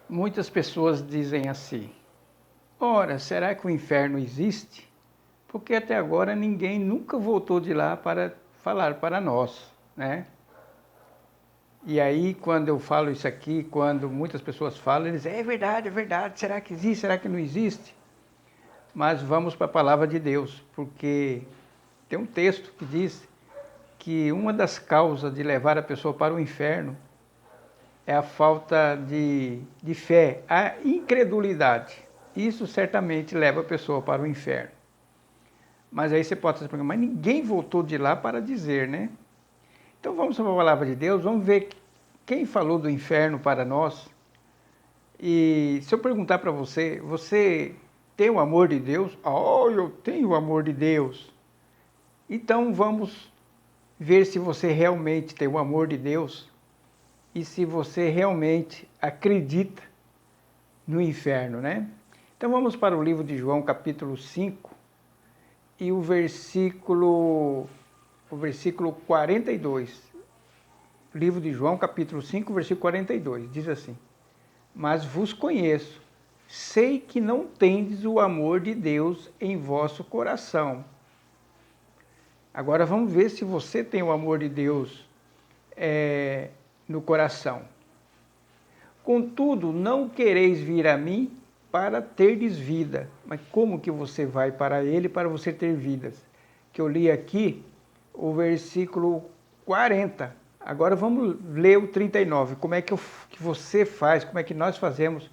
Muitas pessoas dizem assim: ora, será que o inferno existe? Porque até agora ninguém nunca voltou de lá para falar para nós, né? E aí, quando eu falo isso aqui, quando muitas pessoas falam, eles dizem: é verdade, será que existe, será que não existe? Mas vamos para a palavra de Deus, porque tem um texto que diz que uma das causas de levar a pessoa para o inferno é a falta de fé, a incredulidade. Isso certamente leva a pessoa para o inferno. Mas aí você pode estar mas ninguém voltou de lá para dizer, né? Então vamos para a palavra de Deus, vamos ver quem falou do inferno para nós. E se eu perguntar para você, você tem o amor de Deus? Oh, eu tenho o amor de Deus. Então vamos ver se você realmente tem o amor de Deus e se você realmente acredita no inferno, né? Então vamos para o livro de João, capítulo 5, e o versículo 42. Livro de João, capítulo 5, versículo 42, diz assim: mas vos conheço, sei que não tendes o amor de Deus em vosso coração. Agora vamos ver se você tem o amor de Deus no coração. Contudo, não quereis vir a mim para terdes vida. Mas como que você vai para ele para você ter vidas? Que eu li aqui o versículo 40. Agora vamos ler o 39. Como é que você faz, como é que nós fazemos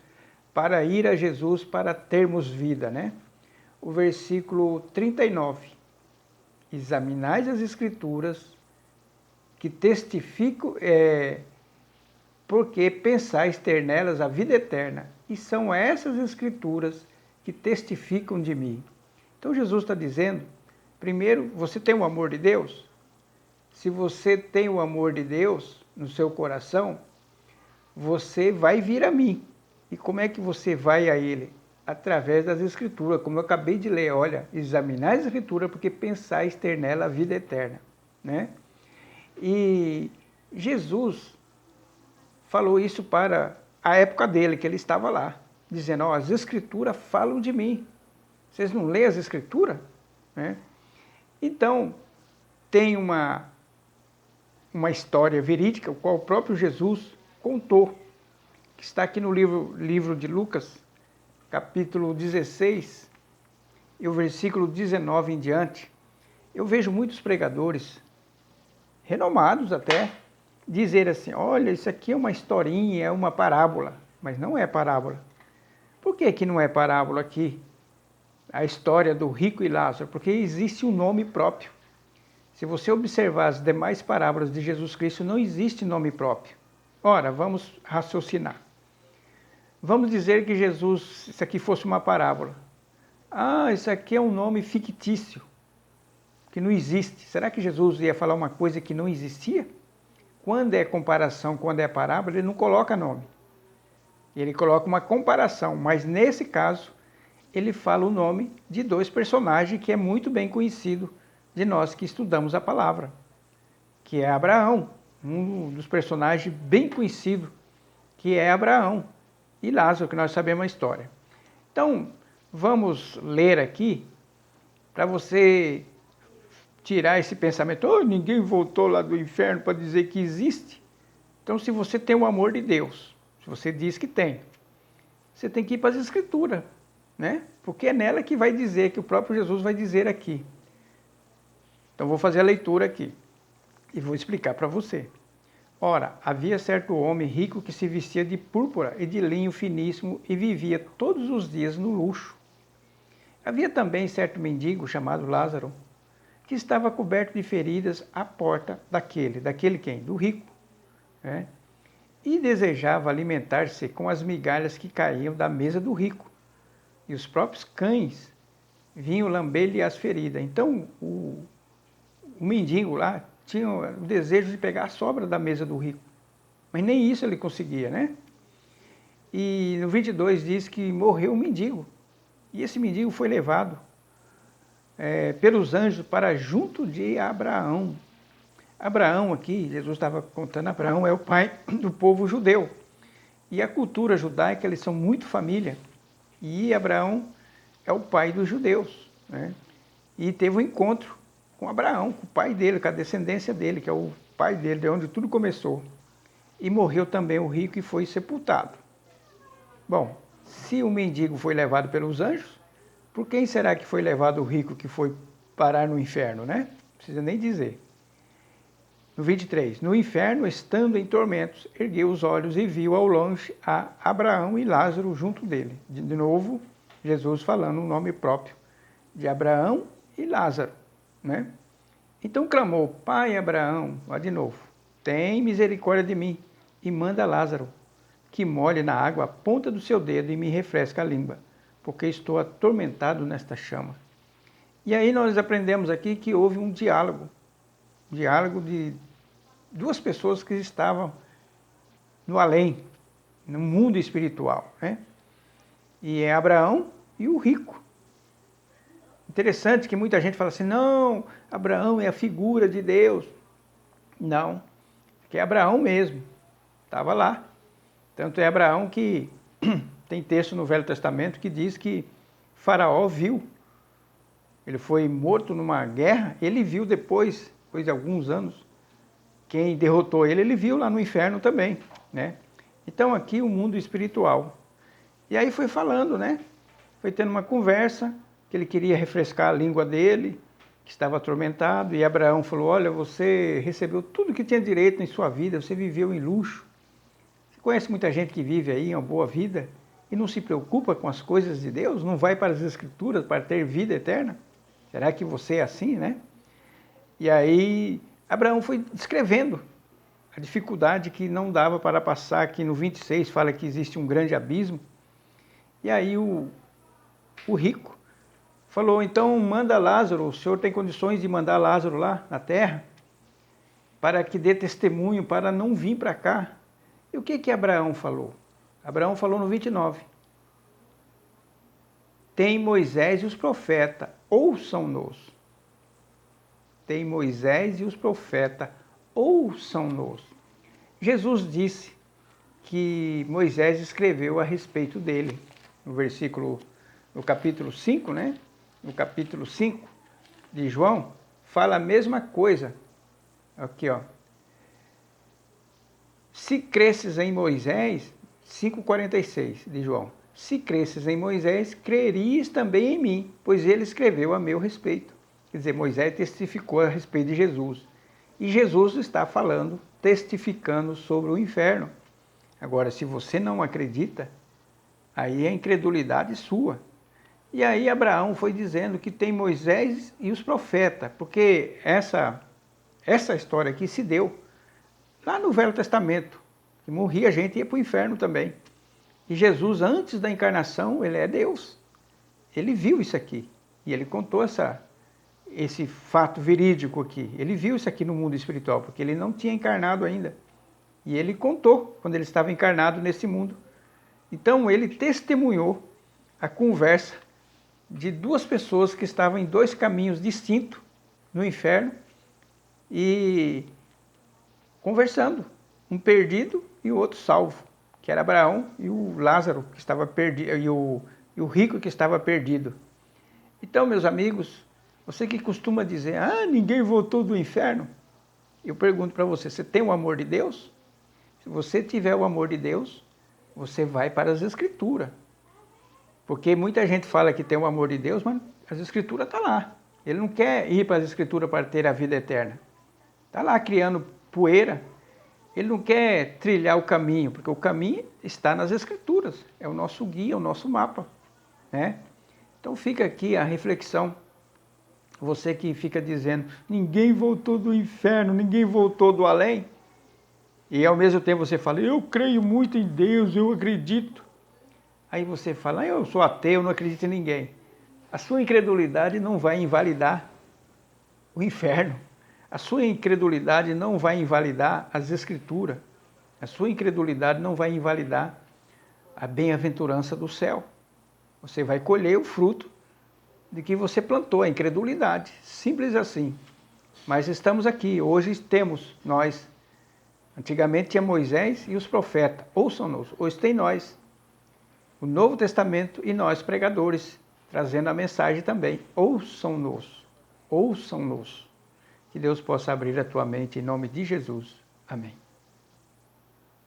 para ir a Jesus, para termos vida, né? O versículo 39. Examinais as Escrituras, que testificam, porque pensais ter nelas a vida eterna, e são essas Escrituras que testificam de mim. Então Jesus está dizendo, primeiro, você tem o amor de Deus? Se você tem o amor de Deus no seu coração, você vai vir a mim. E como é que você vai a Ele? Através das Escrituras, como eu acabei de ler. Olha, examinai as Escrituras porque pensais ter nela a vida eterna, né? E Jesus falou isso para a época dele, que ele estava lá, dizendo, as Escrituras falam de mim. Vocês não leem as Escrituras? Né? Então, tem uma história verídica, o qual o próprio Jesus contou, que está aqui no livro de Lucas, capítulo 16, e o versículo 19 em diante. Eu vejo muitos pregadores, renomados até, dizer assim, olha, isso aqui é uma historinha, é uma parábola, mas não é parábola. Por que não é parábola aqui? A história do rico e Lázaro, porque existe um nome próprio. Se você observar as demais parábolas de Jesus Cristo, não existe nome próprio. Ora, vamos raciocinar. Vamos dizer que Jesus, isso aqui fosse uma parábola. Ah, isso aqui é um nome fictício, que não existe. Será que Jesus ia falar uma coisa que não existia? Quando é comparação, quando é parábola, ele não coloca nome. Ele coloca uma comparação, mas nesse caso, ele fala o nome de dois personagens que é muito bem conhecido de nós que estudamos a palavra, que é Abraão, um dos personagens bem conhecidos, que é Abraão, e Lázaro, que nós sabemos a história. Então, vamos ler aqui, para você tirar esse pensamento, oh, ninguém voltou lá do inferno para dizer que existe. Então, se você tem o amor de Deus, se você diz que tem, você tem que ir para as Escrituras, né? Porque é nela que vai dizer, que o próprio Jesus vai dizer aqui. Então, vou fazer a leitura aqui e vou explicar para você. Ora, havia certo homem rico que se vestia de púrpura e de linho finíssimo e vivia todos os dias no luxo. Havia também certo mendigo chamado Lázaro, que estava coberto de feridas à porta daquele quem? Do rico, né? E desejava alimentar-se com as migalhas que caíam da mesa do rico. E os próprios cães vinham lamber-lhe as feridas. Então, o mendigo lá tinha o desejo de pegar a sobra da mesa do rico. Mas nem isso ele conseguia, né? E no 22 diz que morreu um mendigo. E esse mendigo foi levado pelos anjos para junto de Abraão. Abraão aqui, Jesus estava contando, Abraão é o pai do povo judeu. E a cultura judaica, eles são muito família. E Abraão é o pai dos judeus, né? E teve um encontro com Abraão, com o pai dele, com a descendência dele, que é o pai dele, de onde tudo começou. E morreu também o rico e foi sepultado. Bom, se o mendigo foi levado pelos anjos, por quem será que foi levado o rico que foi parar no inferno, né? Não precisa nem dizer. No 23, no inferno, estando em tormentos, ergueu os olhos e viu ao longe a Abraão e Lázaro junto dele. De novo, Jesus falando o nome próprio de Abraão e Lázaro, né? Então clamou, pai Abraão, lá de novo, tem misericórdia de mim e manda Lázaro, que molhe na água a ponta do seu dedo e me refresque a língua, porque estou atormentado nesta chama. E aí nós aprendemos aqui que houve um diálogo de duas pessoas que estavam no além, no mundo espiritual, né? E é Abraão e o rico. Interessante que muita gente fala assim, não, Abraão é a figura de Deus. Não, que é Abraão mesmo, estava lá. Tanto é Abraão que tem texto no Velho Testamento que diz que Faraó viu. Ele foi morto numa guerra, ele viu depois de alguns anos, quem derrotou ele, ele viu lá no inferno também, né? Então aqui o mundo espiritual. E aí foi falando, né? Foi tendo uma conversa, que ele queria refrescar a língua dele, que estava atormentado, e Abraão falou, olha, você recebeu tudo que tinha direito em sua vida, você viveu em luxo. Você conhece muita gente que vive aí uma boa vida e não se preocupa com as coisas de Deus, não vai para as Escrituras para ter vida eterna? Será que você é assim, né? E aí Abraão foi descrevendo a dificuldade que não dava para passar, que no 26 fala que existe um grande abismo. E aí o rico falou, então manda Lázaro, o senhor tem condições de mandar Lázaro lá na terra, para que dê testemunho, para não vir para cá. E o que Abraão falou? Abraão falou no 29. Tem Moisés e os profetas, ouçam-nos. Tem Moisés e os profetas, ouçam-nos. Jesus disse que Moisés escreveu a respeito dele, no capítulo 5, né? No capítulo 5 de João, fala a mesma coisa. Aqui, ó. Se cresces em Moisés, 5,46 de João. Se cresces em Moisés, crerias também em mim, pois ele escreveu a meu respeito. Quer dizer, Moisés testificou a respeito de Jesus. E Jesus está falando, testificando sobre o inferno. Agora, se você não acredita, aí é incredulidade sua. E aí Abraão foi dizendo que tem Moisés e os profetas, porque essa história aqui se deu lá no Velho Testamento, que morria gente e ia para o inferno também. E Jesus, antes da encarnação, ele é Deus. Ele viu isso aqui. E ele contou esse fato verídico aqui. Ele viu isso aqui no mundo espiritual, porque ele não tinha encarnado ainda. E ele contou quando ele estava encarnado nesse mundo. Então ele testemunhou a conversa de duas pessoas que estavam em dois caminhos distintos no inferno e conversando, um perdido e o outro salvo, que era Abraão e o Lázaro que estava perdido e o rico que estava perdido. Então, meus amigos, você que costuma dizer, ninguém voltou do inferno, eu pergunto para você, você tem o amor de Deus? Se você tiver o amor de Deus, você vai para as Escrituras. Porque muita gente fala que tem o amor de Deus, mas as Escrituras estão lá. Ele não quer ir para as Escrituras para ter a vida eterna. Está lá criando poeira. Ele não quer trilhar o caminho, porque o caminho está nas Escrituras. É o nosso guia, é o nosso mapa, né? Então fica aqui a reflexão. Você que fica dizendo, ninguém voltou do inferno, ninguém voltou do além. E ao mesmo tempo você fala, eu creio muito em Deus, eu acredito. Aí você fala, eu sou ateu, não acredito em ninguém. A sua incredulidade não vai invalidar o inferno. A sua incredulidade não vai invalidar as Escrituras. A sua incredulidade não vai invalidar a bem-aventurança do céu. Você vai colher o fruto de que você plantou, a incredulidade. Simples assim. Mas estamos aqui. Hoje temos nós Antigamente tinha Moisés e os profetas, ouçam-nos. Hoje tem nós, o Novo Testamento e nós pregadores, trazendo a mensagem também. Ouçam-nos, ouçam-nos. Que Deus possa abrir a tua mente em nome de Jesus. Amém.